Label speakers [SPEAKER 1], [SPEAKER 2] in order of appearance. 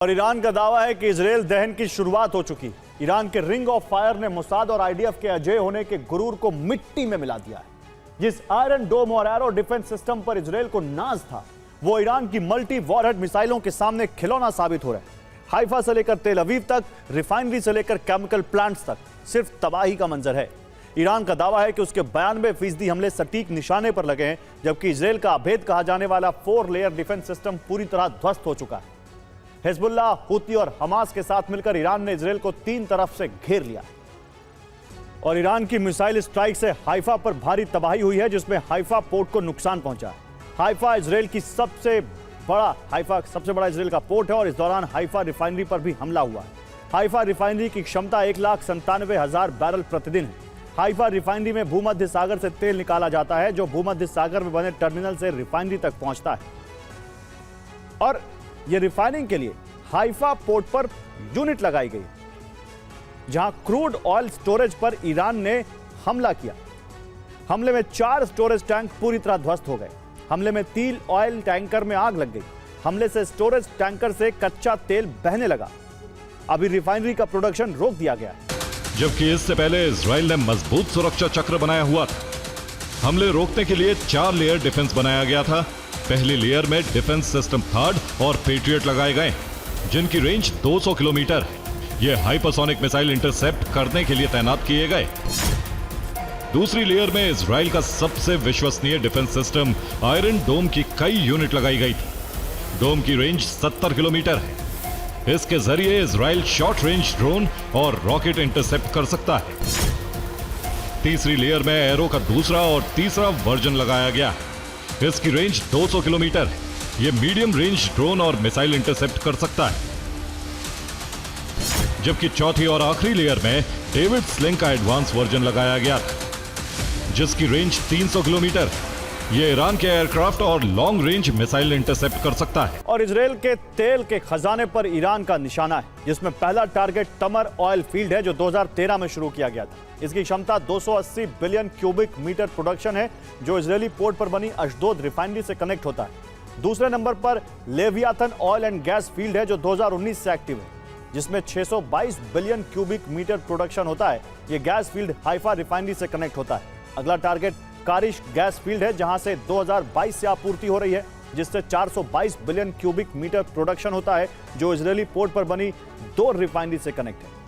[SPEAKER 1] और ईरान का दावा है कि इजरायल दहन की शुरुआत हो चुकी। ईरान के रिंग ऑफ फायर ने मोसाद और आईडीएफ के अजय होने के गुरूर को मिट्टी में मिला दिया है। जिस आयरन डोम और एरो डिफेंस सिस्टम पर इजरायल को नाज था, वो ईरान की मल्टी वॉरहेड मिसाइलों के सामने खिलौना साबित हो रहा है। हाइफा से लेकर तेल अवीव तक, रिफाइनरी से लेकर केमिकल प्लांट्स तक सिर्फ तबाही का मंजर है। ईरान का दावा है कि उसके 92% हमले सटीक निशाने पर लगे हैं, जबकि इजरायल का अभेद कहा जाने वाला 4 लेयर डिफेंस सिस्टम पूरी तरह ध्वस्त हो चुका है। हिजबुल्लाह, हुती और हमास के साथ मिलकर ईरान ने इजरायल को 3 तरफ से घेर लिया और ईरान की मिसाइल स्ट्राइक से हाइफा पर भारी तबाही हुई है, जिसमें हाइफा पोर्ट को नुकसान पहुंचा है। हाइफा सबसे बड़ा इजरायल का पोर्ट है और इस दौरान हाइफा रिफाइनरी पर भी हमला हुआ है। हाइफा रिफाइनरी की क्षमता 1,97,000 बैरल प्रतिदिन है। हाइफा रिफाइनरी में भूमध्य सागर से तेल निकाला जाता है, जो भूमध्य सागर में बने टर्मिनल से रिफाइनरी तक पहुंचता है और यह रिफाइनिंग के लिए हाइफा पोर्ट पर यूनिट लगाई गई, जहां क्रूड ऑयल स्टोरेज पर ईरान ने हमला किया। हमले में 4 स्टोरेज टैंक पूरी तरह ध्वस्त हो गए। हमले में 3 ऑयल टैंकर में आग लग गई। हमले से स्टोरेज टैंकर से कच्चा तेल बहने लगा। अभी रिफाइनरी का प्रोडक्शन रोक दिया गया है।
[SPEAKER 2] जबकि इससे पहले इजराइल ने मजबूत सुरक्षा चक्र बनाया हुआ था। हमले रोकने के लिए 4 लेयर डिफेंस बनाया गया था। पहली लेयर में डिफेंस सिस्टम थर्ड और पेट्रियट लगाए गए, जिनकी रेंज 200 किलोमीटर है। ये हाइपरसोनिक मिसाइल इंटरसेप्ट करने के लिए तैनात किए गए। दूसरी लेयर में इजराइल का सबसे विश्वसनीय डिफेंस सिस्टम आयरन डोम की कई यूनिट लगाई गई थी। डोम की रेंज 70 किलोमीटर है। इसके जरिए इजराइल शॉर्ट रेंज ड्रोन और रॉकेट इंटरसेप्ट कर सकता है। तीसरी लेयर में एरो का दूसरा और तीसरा वर्जन लगाया गया है। इसकी रेंज 200 किलोमीटर है। यह मीडियम रेंज ड्रोन और मिसाइल इंटरसेप्ट कर सकता है। जबकि चौथी और आखिरी लेयर में डेविड स्लिंग का एडवांस वर्जन लगाया गया था, जिसकी रेंज 300 किलोमीटर है। यह ईरान के एयरक्राफ्ट और लॉन्ग रेंज मिसाइल इंटरसेप्ट कर सकता है।
[SPEAKER 1] और इजरायल के तेल के खजाने पर ईरान का निशाना है, जिसमें पहला टारगेट तमर ऑयल फील्ड है, जो 2013 में शुरू किया गया था। इसकी क्षमता 280 बिलियन क्यूबिक मीटर प्रोडक्शन है, जो इजरायली पोर्ट पर बनी अशदोद रिफाइनरी से कनेक्ट होता है। दूसरे नंबर पर Leviathan oil and gas field है, जो 2019 से एक्टिव है, जिसमें 622 बिलियन क्यूबिक मीटर प्रोडक्शन होता है। यह गैस फील्ड हाइफा रिफाइनरी से कनेक्ट होता है। अगला टारगेट कारिश गैस फील्ड है, जहां से 2022 से आपूर्ति हो रही है, जिससे 422 बिलियन क्यूबिक मीटर प्रोडक्शन होता है, जो इजरायली पोर्ट पर बनी 2 रिफाइनरी से कनेक्ट है।